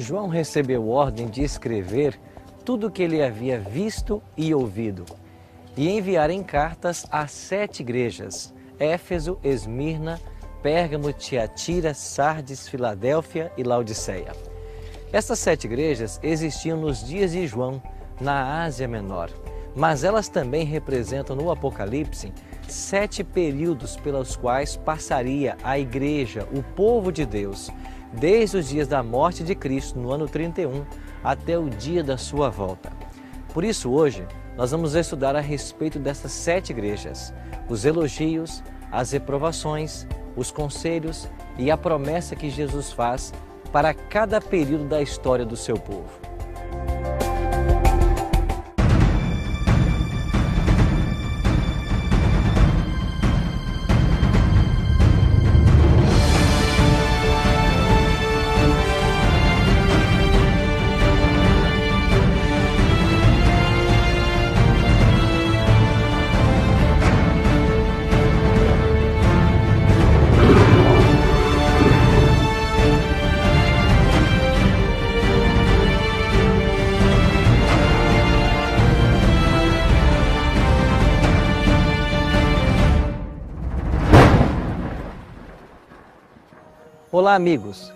João recebeu ordem de escrever tudo o que ele havia visto e ouvido e enviar em cartas a 7 igrejas: Éfeso, Esmirna, Pérgamo, Tiatira, Sardes, Filadélfia e Laodiceia. Essas 7 igrejas existiam nos dias de João, na Ásia Menor, mas elas também representam no Apocalipse 7 períodos pelos quais passaria a igreja, o povo de Deus, desde os dias da morte de Cristo, no ano 31, até o dia da sua volta. Por isso, hoje, nós vamos estudar a respeito dessas 7 igrejas, os elogios, as reprovações, os conselhos e a promessa que Jesus faz para cada período da história do seu povo. Olá, amigos!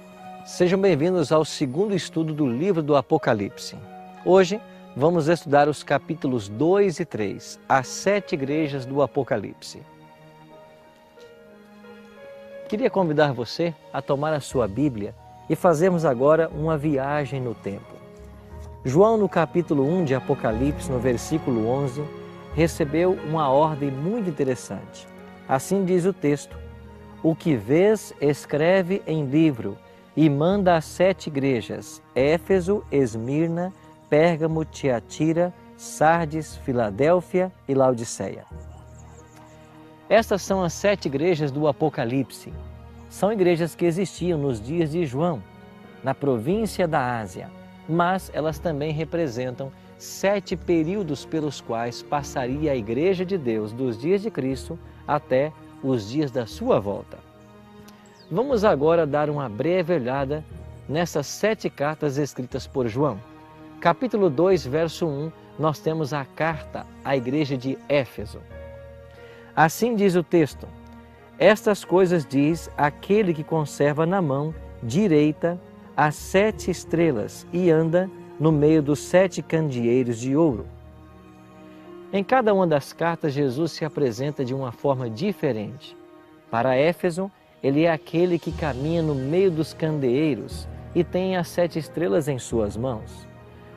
Sejam bem-vindos ao segundo estudo do livro do Apocalipse. Hoje vamos estudar os capítulos 2 e 3, as 7 igrejas do Apocalipse. Queria convidar você a tomar a sua Bíblia e fazermos agora uma viagem no tempo. João, no capítulo 1 de Apocalipse, no versículo 11, recebeu uma ordem muito interessante. Assim diz o texto: o que vês, escreve em livro e manda às 7 igrejas: Éfeso, Esmirna, Pérgamo, Tiatira, Sardes, Filadélfia e Laodiceia. Estas são as 7 igrejas do Apocalipse. São igrejas que existiam nos dias de João, na província da Ásia, mas elas também representam 7 períodos pelos quais passaria a Igreja de Deus dos dias de Cristo até os dias da sua volta. Vamos agora dar uma breve olhada nessas 7 cartas escritas por João. Capítulo 2, verso 1, nós temos a carta à igreja de Éfeso. Assim diz o texto: estas coisas diz aquele que conserva na mão direita as 7 estrelas e anda no meio dos 7 candeeiros de ouro. Em cada uma das cartas, Jesus se apresenta de uma forma diferente. Para Éfeso, ele é aquele que caminha no meio dos candeeiros e tem as 7 estrelas em suas mãos.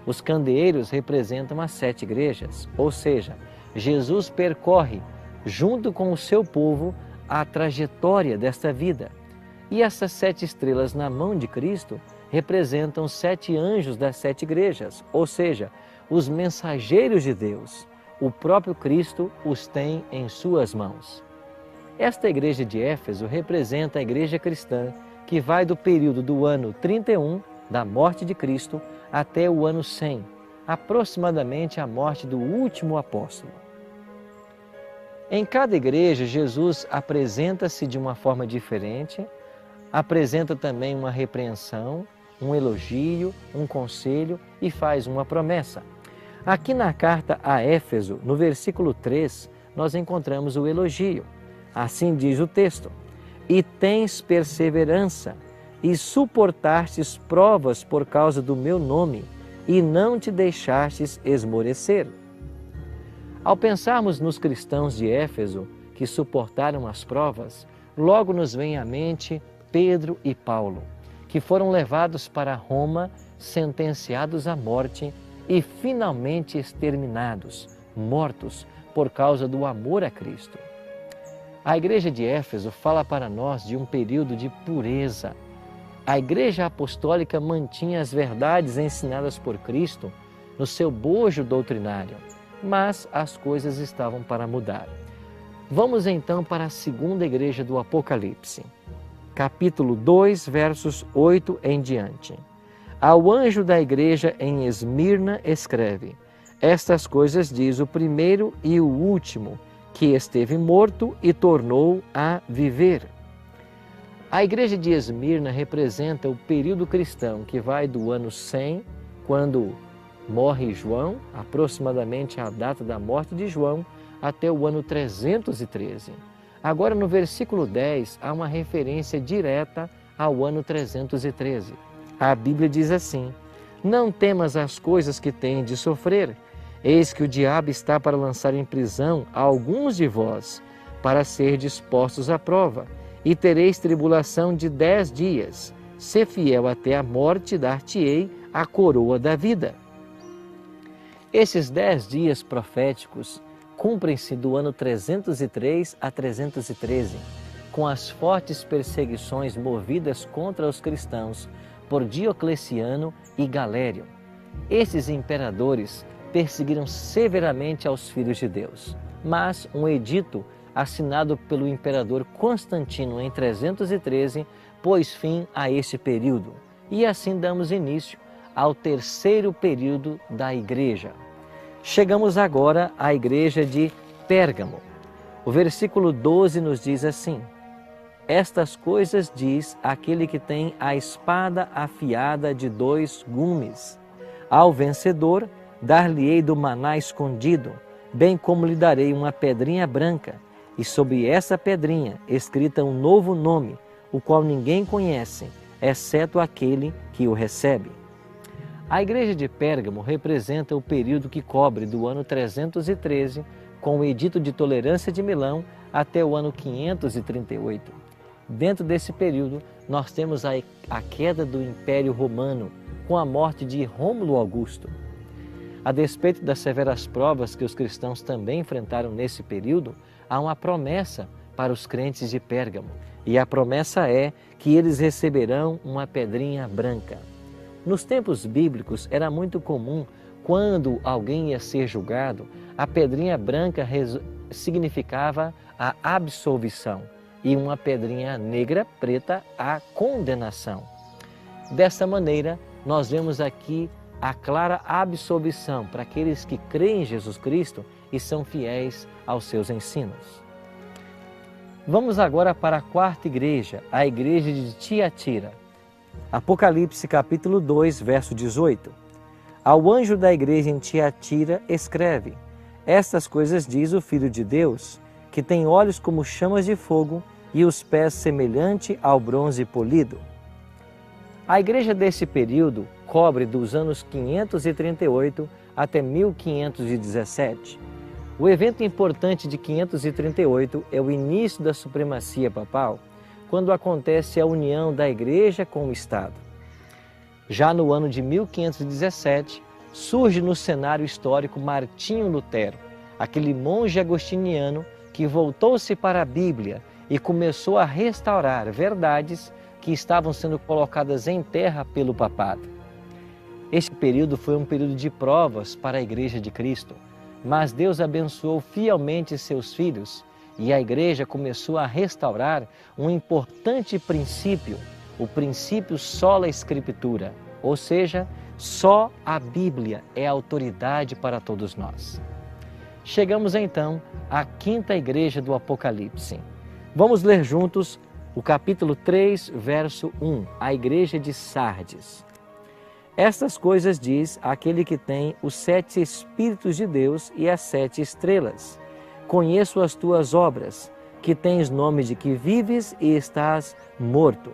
Os candeeiros representam as 7 igrejas, ou seja, Jesus percorre, junto com o seu povo, a trajetória desta vida. E essas 7 estrelas na mão de Cristo representam os 7 anjos das 7 igrejas, ou seja, os mensageiros de Deus. O próprio Cristo os tem em suas mãos. Esta igreja de Éfeso representa a igreja cristã que vai do período do ano 31, da morte de Cristo, até o ano 100, aproximadamente a morte do último apóstolo. Em cada igreja, Jesus apresenta-se de uma forma diferente, apresenta também uma repreensão, um elogio, um conselho e faz uma promessa. Aqui na carta a Éfeso, no versículo 3, nós encontramos o elogio. Assim diz o texto: e tens perseverança, e suportastes provas por causa do meu nome, e não te deixastes esmorecer. Ao pensarmos nos cristãos de Éfeso que suportaram as provas, logo nos vem à mente Pedro e Paulo, que foram levados para Roma, sentenciados à morte, e finalmente exterminados, mortos, por causa do amor a Cristo. A igreja de Éfeso fala para nós de um período de pureza. A igreja apostólica mantinha as verdades ensinadas por Cristo no seu bojo doutrinário, mas as coisas estavam para mudar. Vamos então para a segunda igreja do Apocalipse, capítulo 2, versos 8 em diante. Ao anjo da igreja em Esmirna escreve: estas coisas diz o primeiro e o último, que esteve morto e tornou a viver. A igreja de Esmirna representa o período cristão que vai do ano 100, quando morre João, aproximadamente a data da morte de João, até o ano 313. Agora, no versículo 10, há uma referência direta ao ano 313. A Bíblia diz assim: não temas as coisas que têm de sofrer, eis que o diabo está para lançar em prisão a alguns de vós, para ser dispostos à prova, e tereis tribulação de 10 dias. Se fiel até a morte, dar-te-ei a coroa da vida. Esses 10 dias proféticos cumprem-se do ano 303 a 313, com as fortes perseguições movidas contra os cristãos por Diocleciano e Galério. Esses imperadores perseguiram severamente aos filhos de Deus, mas um edito assinado pelo imperador Constantino em 313 pôs fim a este período, e assim damos início ao terceiro período da igreja. Chegamos agora à igreja de Pérgamo. O versículo 12 nos diz assim: estas coisas diz aquele que tem a espada afiada de 2 gumes. Ao vencedor, dar-lhe-ei do maná escondido, bem como lhe darei uma pedrinha branca, e sobre essa pedrinha escrita um novo nome, o qual ninguém conhece, exceto aquele que o recebe. A igreja de Pérgamo representa o período que cobre do ano 313, com o Edito de Tolerância de Milão, até o ano 538. Dentro desse período, nós temos a queda do Império Romano, com a morte de Rômulo Augusto. A despeito das severas provas que os cristãos também enfrentaram nesse período, há uma promessa para os crentes de Pérgamo, e a promessa é que eles receberão uma pedrinha branca. Nos tempos bíblicos era muito comum, quando alguém ia ser julgado, a pedrinha branca significava a absolvição e uma pedrinha negra, preta, a condenação. Dessa maneira, nós vemos aqui a clara absolvição para aqueles que creem em Jesus Cristo e são fiéis aos seus ensinos. Vamos agora para a quarta igreja, a igreja de Tiatira. Apocalipse capítulo 2, verso 18. Ao anjo da igreja em Tiatira escreve: estas coisas diz o Filho de Deus, que tem olhos como chamas de fogo e os pés semelhante ao bronze polido. A igreja desse período cobre dos anos 538 até 1517. O evento importante de 538 é o início da supremacia papal, quando acontece a união da igreja com o Estado. Já no ano de 1517, surge no cenário histórico Martinho Lutero, aquele monge agostiniano que voltou-se para a Bíblia e começou a restaurar verdades que estavam sendo colocadas em terra pelo papado. Este período foi um período de provas para a Igreja de Cristo, mas Deus abençoou fielmente seus filhos e a Igreja começou a restaurar um importante princípio, o princípio sola Escritura, ou seja, só a Bíblia é autoridade para todos nós. Chegamos então à quinta igreja do Apocalipse. Vamos ler juntos o capítulo 3, verso 1, a igreja de Sardes. Estas coisas diz aquele que tem os 7 Espíritos de Deus e as 7 estrelas. Conheço as tuas obras, que tens nome de que vives e estás morto.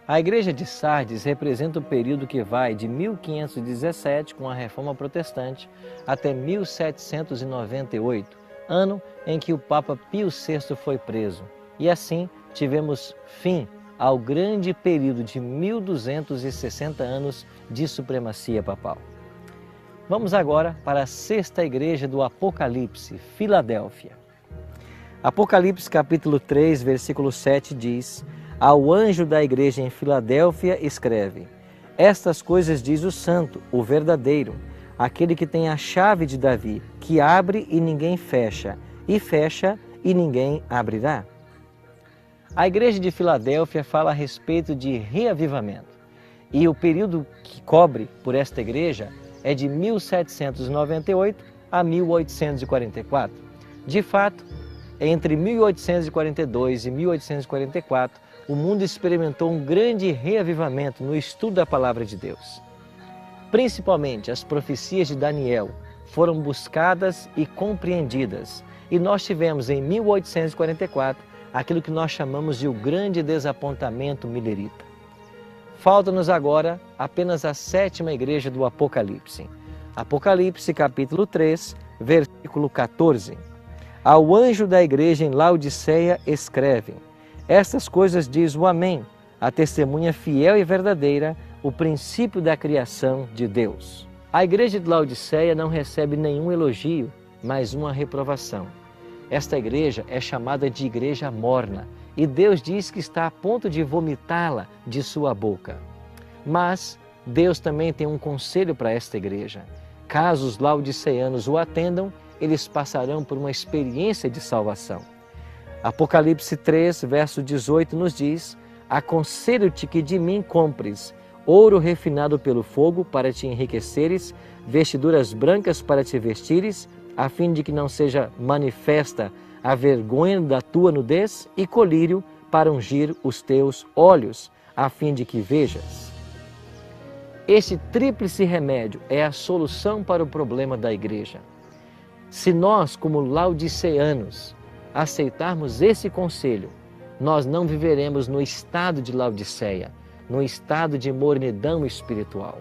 A igreja de Sardes representa o período que vai de 1517, com a Reforma Protestante, até 1798, ano em que o Papa Pio VI foi preso. E assim tivemos fim ao grande período de 1260 anos de supremacia papal. Vamos agora para a sexta igreja do Apocalipse, Filadélfia. Apocalipse capítulo 3, versículo 7 diz: ao anjo da igreja em Filadélfia escreve: estas coisas diz o santo, o verdadeiro, aquele que tem a chave de Davi, que abre e ninguém fecha, e fecha e ninguém abrirá. A igreja de Filadélfia fala a respeito de reavivamento, e o período que cobre por esta igreja é de 1798 a 1844. De fato, entre 1842 e 1844, o mundo experimentou um grande reavivamento no estudo da Palavra de Deus. Principalmente as profecias de Daniel foram buscadas e compreendidas, e nós tivemos em 1844 aquilo que nós chamamos de o grande desapontamento milerita. Falta-nos agora apenas a 7ª igreja do Apocalipse. Apocalipse capítulo 3, versículo 14. Ao anjo da igreja em Laodiceia escreve: estas coisas diz o Amém, a testemunha fiel e verdadeira, o princípio da criação de Deus. A igreja de Laodiceia não recebe nenhum elogio, mas uma reprovação. Esta igreja é chamada de igreja morna, e Deus diz que está a ponto de vomitá-la de sua boca. Mas Deus também tem um conselho para esta igreja. Caso os laodiceanos o atendam, eles passarão por uma experiência de salvação. Apocalipse 3, verso 18 nos diz: aconselho-te que de mim compres ouro refinado pelo fogo para te enriqueceres, vestiduras brancas para te vestires, a fim de que não seja manifesta a vergonha da tua nudez, e colírio para ungir os teus olhos, a fim de que vejas. Este tríplice remédio é a solução para o problema da igreja. Se nós, como laodiceanos, aceitarmos esse conselho, nós não viveremos no estado de Laodiceia, no estado de mornidão espiritual.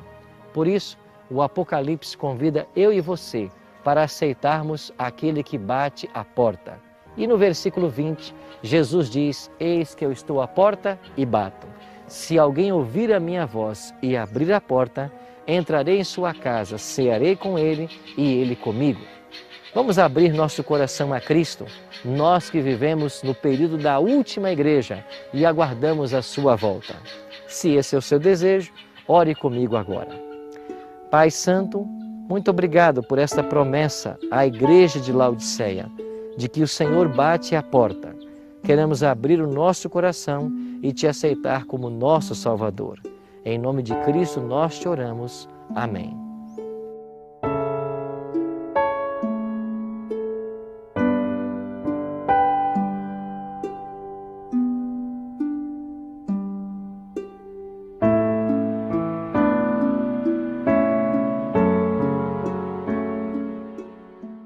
Por isso, o Apocalipse convida eu e você para aceitarmos aquele que bate à porta. E no versículo 20, Jesus diz: eis que eu estou à porta e bato. Se alguém ouvir a minha voz e abrir a porta, entrarei em sua casa, cearei com ele e ele comigo. Vamos abrir nosso coração a Cristo, nós que vivemos no período da última igreja e aguardamos a sua volta. Se esse é o seu desejo, ore comigo agora. Pai Santo, muito obrigado por esta promessa à igreja de Laodiceia, de que o Senhor bate à porta. Queremos abrir o nosso coração e te aceitar como nosso Salvador. Em nome de Cristo nós te oramos. Amém.